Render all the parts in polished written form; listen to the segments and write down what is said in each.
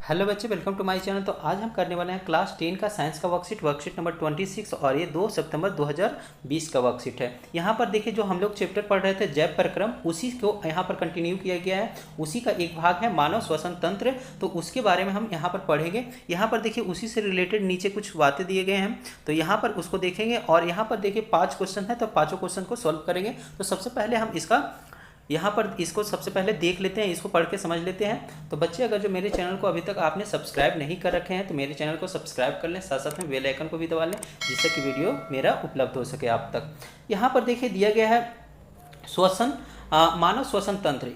Hello बच्चे, welcome to my channel. तो आज हम करने वाले हैं क्लास 10 का साइंस का वर्कशीट नंबर 26 और ये 2 सितंबर 2020 का वर्कशीट है। यहाँ पर देखिए, जो हम लोग चैप्टर पढ़ रहे थे जैव प्रक्रम, उसी को यहाँ पर कंटिन्यू किया गया है। उसी का एक भाग है मानव श्वसन तंत्र, तो उसके बारे में हम यहाँ पर पढ़ेंगे। यहाँ पर देखिए, उसी से रिलेटेड नीचे कुछ बातें दिए गए हैं, तो यहाँ पर उसको देखेंगे। और यहाँ पर देखिए 5 क्वेश्चन है, तो पाँचों क्वेश्चन को सॉल्व करेंगे। तो सबसे पहले हम यहाँ पर इसको सबसे पहले देख लेते हैं, इसको पढ़ के समझ लेते हैं। तो बच्चे, अगर जो मेरे चैनल को अभी तक आपने सब्सक्राइब नहीं कर रखे हैं तो मेरे चैनल को सब्सक्राइब कर लें, साथ साथ में बेल आइकन को भी दबा लें, जिससे कि वीडियो मेरा उपलब्ध हो सके आप तक। यहाँ पर देखिए दिया गया है श्वसन, मानव श्वसन तंत्र।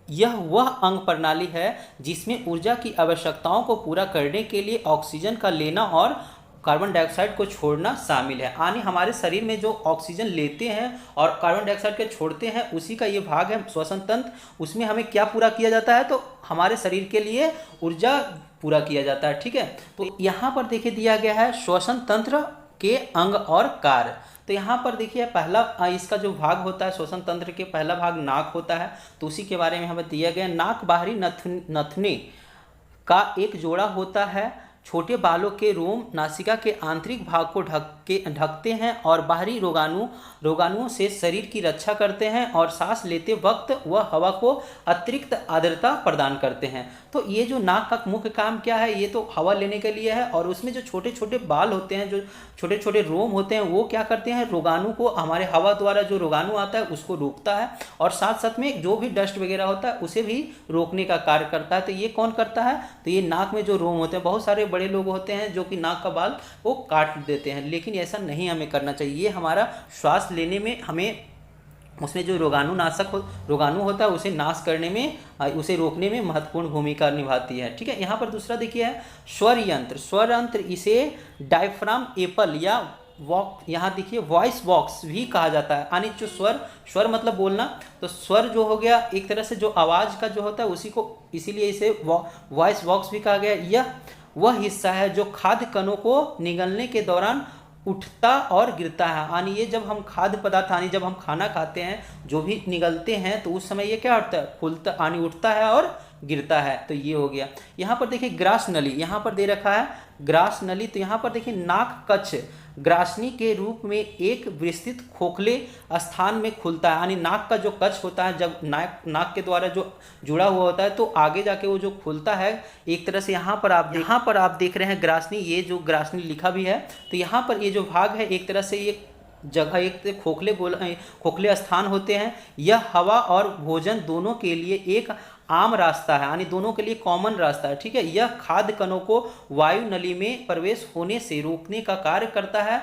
यह वह अंग प्रणाली है जिसमें ऊर्जा की आवश्यकताओं को पूरा करने के लिए ऑक्सीजन का लेना और कार्बन डाइऑक्साइड को छोड़ना शामिल है। यानी हमारे शरीर में जो ऑक्सीजन लेते हैं और कार्बन डाइऑक्साइड के छोड़ते हैं, उसी का ये भाग है श्वसन तंत्र। उसमें हमें क्या पूरा किया जाता है, तो हमारे शरीर के लिए ऊर्जा पूरा किया जाता है। ठीक है, तो यहाँ पर देखिए दिया गया है श्वसन तंत्र के अंग और कार्य। तो यहाँ पर देखिए पहला इसका जो भाग होता है श्वसन तंत्र के, पहला भाग नाक होता है, तो उसी के बारे में हमें दिया गया। नाक बाहरी नथने का एक जोड़ा होता है। छोटे बालों के रोम नासिका के आंतरिक भाग को ढकते हैं और बाहरी रोगाणुओं से शरीर की रक्षा करते हैं, और सांस लेते वक्त वह हवा को अतिरिक्त आर्द्रता प्रदान करते हैं। तो ये जो नाक का मुख्य काम क्या है, ये तो हवा लेने के लिए है। और उसमें जो छोटे छोटे बाल होते हैं, जो छोटे छोटे रोम होते हैं, वो क्या करते हैं, रोगाणु को, हमारे हवा द्वारा जो रोगाणु आता है उसको रोकता है, और साथ साथ में जो भी डस्ट वगैरह होता है उसे भी रोकने का कार्य करता है। तो ये कौन करता है, तो ये नाक में जो रोम होते हैं, बहुत सारे बड़े लोग होते हैं जो कि नाक का बाल वो काट देते हैं, लेकिन ऐसा नहीं हमें करना चाहिए। ये हमारा श्वास लेने में, हमें उसमें जो रोगाणु होता है उसे नाश करने में, उसे रोकने में महत्वपूर्ण भूमिका निभाती है। ठीक है, यहाँ पर दूसरा देखिए है स्वर यंत्र। इसे डायफ्राम एपल या यहाँ देखिए वॉइस बॉक्स भी कहा जाता है। यानी जो स्वर मतलब बोलना, तो स्वर जो हो गया एक तरह से जो आवाज़ का जो होता है उसी को, इसीलिए इसे वॉइस बॉक्स भी कहा गया। यह वह हिस्सा है जो खाद्य कणों को निगलने के दौरान उठता और गिरता है। यानी ये जब हम खाद्य पदार्थ, यानी जब हम खाना खाते हैं, जो भी निगलते हैं, तो उस समय ये क्या होता है, फूलता, यानी उठता है और गिरता है। तो ये हो गया। यहाँ पर देखिए ग्रास नली, यहाँ पर दे रखा है ग्रास नली। तो यहाँ पर देखिए नाक कक्ष ग्रासनी के रूप में एक विस्तृत खोखले स्थान में खुलता है। यानी नाक का जो कक्ष होता है, जब नाक के द्वारा जो जुड़ा हुआ होता है, तो आगे जाके वो जो खुलता है एक तरह से। यहाँ पर आप देख रहे हैं ग्रासनी, ये जो ग्रासनी लिखा भी है। तो यहाँ पर ये जो भाग है एक तरह से ये जगह, एक खोखले स्थान होते हैं। यह हवा और भोजन दोनों के लिए एक आम रास्ता है, यानी दोनों के लिए कॉमन रास्ता है। ठीक है, यह खाद्य कणों को वायु नली में प्रवेश होने से रोकने का कार्य करता है।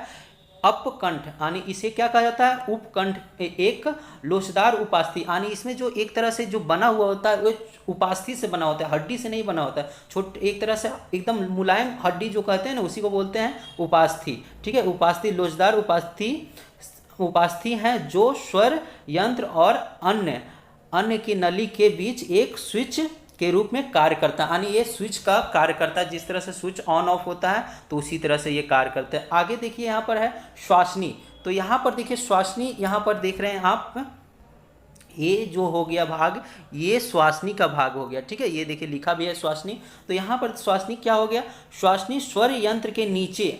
अपकंठ, यानी इसे क्या कहा जाता है, उपकंठ, एक लोचदार उपास्थि। यानी इसमें जो एक तरह से जो बना हुआ होता है वो उपास्थि से बना होता है, हड्डी से नहीं बना होता है। छोटे एक तरह से एकदम मुलायम हड्डी जो कहते हैं ना, उसी को बोलते हैं उपास्थि। ठीक है, उपास्थि, लोचदार उपास्थि है जो स्वर यंत्र और अन्य की नली के बीच एक स्विच के रूप में कार्य करता है। यानी ये स्विच का कार्य करता है, जिस तरह से स्विच ऑन ऑफ होता है, तो उसी तरह से ये कार्य करता है। आगे देखिए यहाँ पर है श्वासनी। तो यहाँ पर देखिए श्वासनी, यहाँ पर देख रहे हैं आप, ये जो हो गया भाग, ये श्वासनी का भाग हो गया। ठीक है, ये देखिए लिखा भी है श्वासनी। तो यहाँ पर श्वासनी क्या हो गया, श्वासनी स्वर यंत्र के नीचे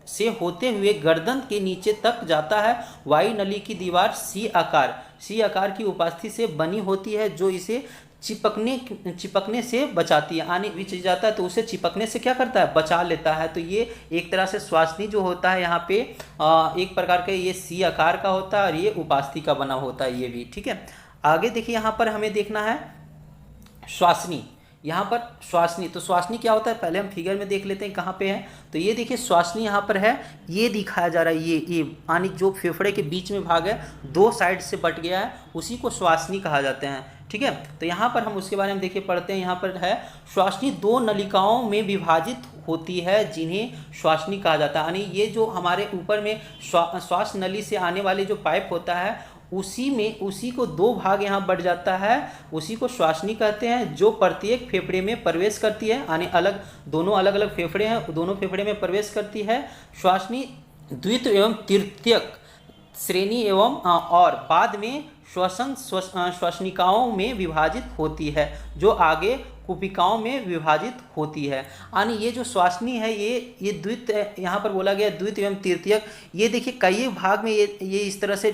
से होते हुए गर्दन के नीचे तक जाता है। वायु नली की दीवार सी आकार की उपास्थि से बनी होती है, जो इसे चिपकने से बचाती है। यानी बीच जाता है तो उसे चिपकने से क्या करता है, बचा लेता है। तो ये एक तरह से श्वासनी जो होता है यहाँ पे एक प्रकार का ये सी आकार का होता है, और ये उपास्थि का बना होता है ये भी। ठीक है, आगे देखिए यहाँ पर हमें देखना है श्वासनी। यहाँ पर श्वासनी, तो श्वासनी क्या होता है पहले हम फिगर में देख लेते हैं कहाँ पे है। तो ये देखिए श्वासनी यहाँ पर है, ये दिखाया जा रहा है, ये यानी जो फेफड़े के बीच में भाग है, दो साइड से बट गया है, उसी को श्वासनी कहा जाते हैं। ठीक है, तो यहाँ पर हम उसके बारे में देखिए पढ़ते हैं। यहाँ पर है श्वासनी दो नलिकाओं में विभाजित होती है, जिन्हें श्वासनी कहा जाता है। यानी ये जो हमारे ऊपर में श्वास नली से आने वाले जो पाइप होता है, उसी को दो भाग यहाँ बढ़ जाता है, उसी को श्वासनी कहते हैं, जो प्रत्येक फेफड़े में प्रवेश करती है। यानी दोनों अलग अलग फेफड़े हैं, दोनों फेफड़े में प्रवेश करती है। श्वासनी द्वितीय एवं तृतीयक श्रेणी एवं और बाद में श्वसनिकाओं में विभाजित होती है, जो आगे कुपिकाओं में विभाजित होती है। यानी ये जो श्वासनी है ये द्वित, यहाँ पर बोला गया द्वित एवं तृतीयक। ये देखिए कई एक भाग में ये इस तरह से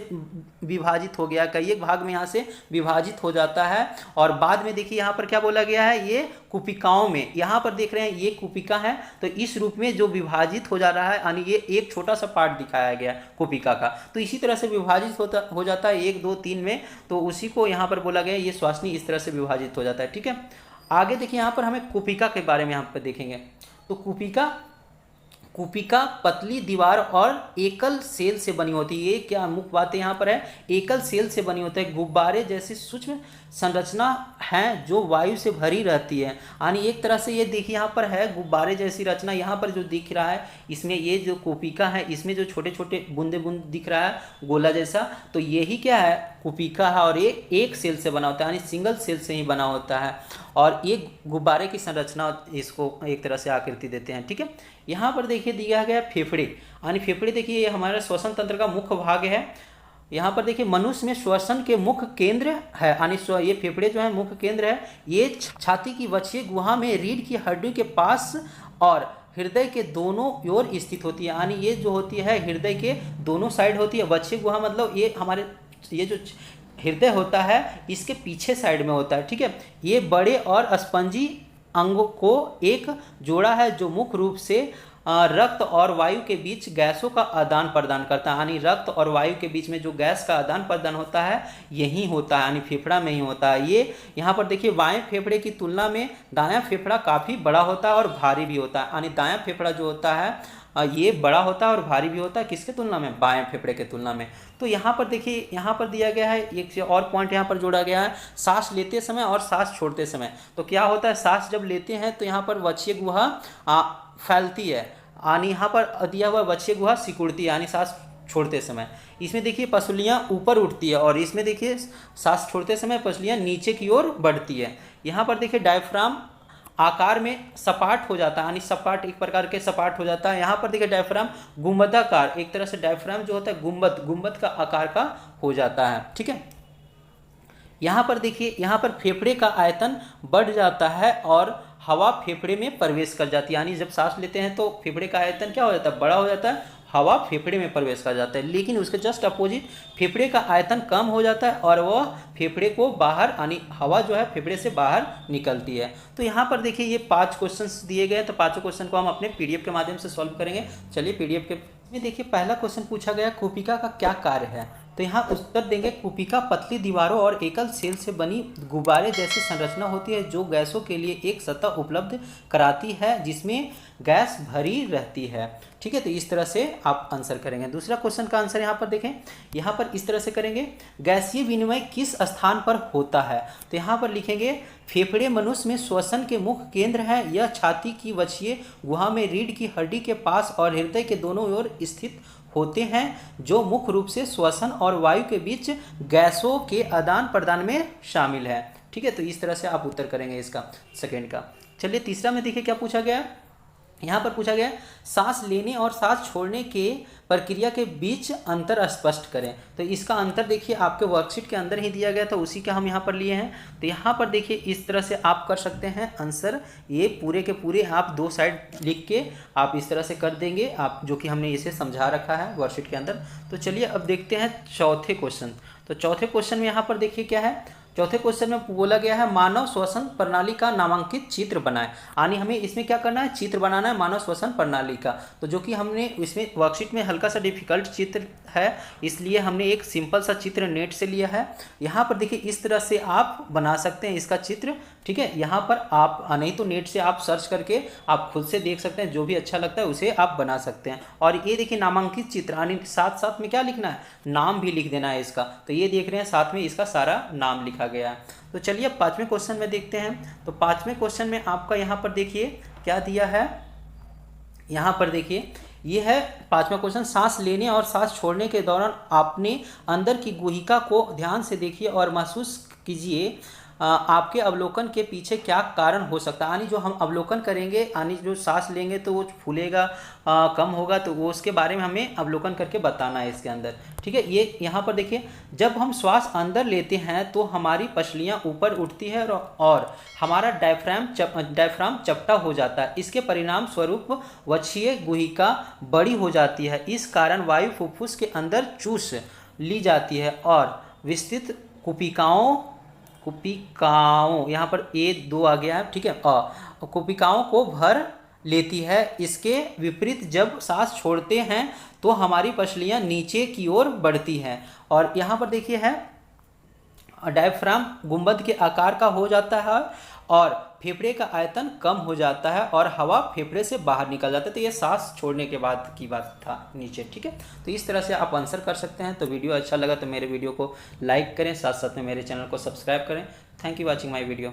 विभाजित हो गया, कई एक भाग में यहाँ से विभाजित हो जाता है। और बाद में देखिए यहाँ पर क्या बोला गया है, ये कुपिकाओं में, यहाँ पर देख रहे हैं ये कुपिका है, तो इस रूप में जो विभाजित हो जा रहा है, यानी ये एक छोटा सा पार्ट दिखाया गया कुपिका का, तो इसी तरह से विभाजित हो जाता है 1 2 3 में, तो उसी को यहाँ पर बोला गया ये श्वासनी इस तरह से विभाजित हो जाता है। ठीक है, आगे देखिए यहाँ पर हमें कुपिका के बारे में यहाँ पर देखेंगे। तो कुपिका पतली दीवार और एकल सेल से बनी होती है। ये क्या मुख्य बात यहाँ पर है, एकल सेल से बनी होती है। गुब्बारे जैसी सूक्ष्म संरचना है जो वायु से भरी रहती है। यानी एक तरह से ये देखिए यहाँ पर है गुब्बारे जैसी रचना, यहाँ पर जो दिख रहा है इसमें ये जो कुपिका है इसमें जो छोटे छोटे बूंदे बूंद दिख रहा है गोला जैसा, तो यही क्या है कुपिका है। और ये एक सेल से बना होता है, यानी सिंगल सेल से ही बना होता है, और एक गुब्बारे की संरचना इसको एक तरह से आकृति देते हैं। ठीक है, यहाँ पर देखिए दिया गया फेफड़े, यानी फेफड़े देखिए ये हमारे श्वसन तंत्र का मुख्य भाग है। यहाँ पर देखिए मनुष्य में श्वसन के मुख्य केंद्र है, यानी ये फेफड़े जो है मुख्य केंद्र है। ये छाती की वक्षीय गुहा में रीढ़ की हड्डी के पास और हृदय के दोनों ओर स्थित होती है। यानी ये जो होती है हृदय के दोनों साइड होती है। वक्षीय गुहा मतलब ये हमारे ये जो हृदय होता है इसके पीछे साइड में होता है। ठीक है, ये बड़े और स्पंजी अंगों को एक जोड़ा है जो मुख्य रूप से रक्त और वायु के बीच गैसों का आदान प्रदान करता है। यानी रक्त और वायु के बीच में जो गैस का आदान प्रदान होता है यही होता है, यानी फेफड़ा में ही होता है। ये यहाँ पर देखिए बाएं फेफड़े की तुलना में दायां फेफड़ा काफ़ी बड़ा होता है और भारी भी होता है। यानी दायां फेफड़ा जो होता है ये बड़ा होता है और भारी भी होता है, किसके तुलना में, बाएं फेफड़े के तुलना में। तो यहाँ पर देखिए यहाँ पर दिया गया है एक और पॉइंट यहाँ पर जोड़ा गया है, सांस लेते समय और सांस छोड़ते समय। तो क्या होता है, सांस जब लेते हैं तो यहाँ पर वक्षीय गुहा फैलती है, यानी यहाँ पर दिया हुआ वक्षीय गुहा सिकुड़ती है, यानी सांस छोड़ते समय। इसमें देखिए पसलियाँ ऊपर उठती है और इसमें देखिए सांस छोड़ते समय पसलियाँ नीचे की ओर बढ़ती है। यहाँ पर देखिए डायफ्राम आकार में सपाट हो जाता है, यानी सपाट एक प्रकार के सपाट हो जाता है। यहाँ पर देखिए डायफ्राम गुंबदाकार, एक तरह से डायफ्राम जो होता है गुंबद का आकार का हो जाता है। ठीक है, यहाँ पर देखिए यहाँ पर फेफड़े का आयतन बढ़ जाता है और हवा फेफड़े में प्रवेश कर जाती है। यानी जब सांस लेते हैं तो फेफड़े का आयतन क्या हो जाता है, बड़ा हो जाता है, हवा फेफड़े में प्रवेश कर जाता है। लेकिन उसके जस्ट अपोजिट फेफड़े का आयतन कम हो जाता है और वह फेफड़े को बाहर, यानी हवा जो है फेफड़े से बाहर निकलती है। तो यहाँ पर देखिए ये 5 क्वेश्चंस दिए गए, तो 5 क्वेश्चन को हम अपने पीडीएफ के माध्यम से सॉल्व करेंगे। चलिए पीडीएफ के में देखिए पहला क्वेश्चन पूछा गया कुपिका का क्या कार्य है। तो यहाँ उत्तर देंगे कुपिका पतली दीवारों और एकल सेल से बनी गुब्बारे जैसी संरचना होती है जो गैसों के लिए एक सतह उपलब्ध कराती है जिसमें गैस भरी रहती है। ठीक है, तो इस तरह से आप आंसर करेंगे। दूसरा क्वेश्चन का आंसर यहाँ पर देखें, यहाँ पर इस तरह से करेंगे, गैसीय विनिमय किस स्थान पर होता है। तो यहाँ पर लिखेंगे फेफड़े मनुष्य में श्वसन के मुख्य केंद्र है, यह छाती की वक्षीय गुहा में रीढ़ की हड्डी के पास और हृदय के दोनों ओर स्थित होते हैं जो मुख्य रूप से श्वसन और वायु के बीच गैसों के आदान प्रदान में शामिल है। ठीक है, तो इस तरह से आप उत्तर करेंगे इसका सेकंड का। चलिए तीसरा में देखिए क्या पूछा गया, यहाँ पर पूछा गया सांस लेने और सांस छोड़ने के प्रक्रिया के बीच अंतर स्पष्ट करें। तो इसका अंतर देखिए आपके वर्कशीट के अंदर ही दिया गया था, उसी का हम यहाँ पर लिए हैं। तो यहाँ पर देखिए इस तरह से आप कर सकते हैं आंसर, ये पूरे के पूरे आप 2 साइड लिख के आप इस तरह से कर देंगे, आप जो कि हमने इसे समझा रखा है वर्कशीट के अंदर। तो चलिए अब देखते हैं चौथे क्वेश्चन। तो चौथे क्वेश्चन में यहाँ पर देखिए क्या है, चौथे क्वेश्चन में बोला गया है मानव श्वसन प्रणाली का नामांकित चित्र बनाएं। यानी हमें इसमें क्या करना है, चित्र बनाना है मानव श्वसन प्रणाली का। तो जो कि हमने इसमें वर्कशीट में हल्का सा डिफिकल्ट चित्र है, इसलिए हमने एक सिंपल सा चित्र नेट से लिया है। यहाँ पर देखिए इस तरह से आप बना सकते हैं इसका चित्र। ठीक है, यहाँ पर आप नहीं तो नेट से आप सर्च करके आप खुद से देख सकते हैं, जो भी अच्छा लगता है उसे आप बना सकते हैं। और ये देखिए नामांकित चित्र, यानी साथ साथ में क्या लिखना है, नाम भी लिख देना है इसका। तो ये देख रहे हैं साथ में इसका सारा नाम लिखा गया है। तो चलिए अब 5वें क्वेश्चन में देखते हैं। तो 5वें क्वेश्चन में आपका यहाँ पर देखिए क्या दिया है, यहाँ पर देखिए ये है 5वां क्वेश्चन, सांस लेने और सांस छोड़ने के दौरान अपने अंदर की गुहिका को ध्यान से देखिए और महसूस कीजिए आपके अवलोकन के पीछे क्या कारण हो सकता है। यानी जो हम अवलोकन करेंगे, यानी जो सांस लेंगे तो वो फूलेगा, कम होगा, तो वो उसके बारे में हमें अवलोकन करके बताना है इसके अंदर। ठीक है, ये यहाँ पर देखिए, जब हम श्वास अंदर लेते हैं तो हमारी पसलियाँ ऊपर उठती है और हमारा डायफ्राम चपटा हो जाता है। इसके परिणाम स्वरूप वक्षीय गुहिका बड़ी हो जाती है। इस कारण वायु फुफ्फुस के अंदर चूस ली जाती है और विस्तृत कुपिकाओं यहाँ पर ए दो आ गया है, ठीक है, कुपिकाओं को भर लेती है। इसके विपरीत जब सांस छोड़ते हैं तो हमारी पसलियाँ नीचे की ओर बढ़ती हैं और यहाँ पर देखिए है डायफ्राम गुंबद के आकार का हो जाता है और फेफड़े का आयतन कम हो जाता है और हवा फेफड़े से बाहर निकल जाता है। तो ये सांस छोड़ने के बाद की बात था नीचे। ठीक है, तो इस तरह से आप आंसर कर सकते हैं। तो वीडियो अच्छा लगा तो मेरे वीडियो को लाइक करें, साथ साथ में मेरे चैनल को सब्सक्राइब करें। Thank you watching my video.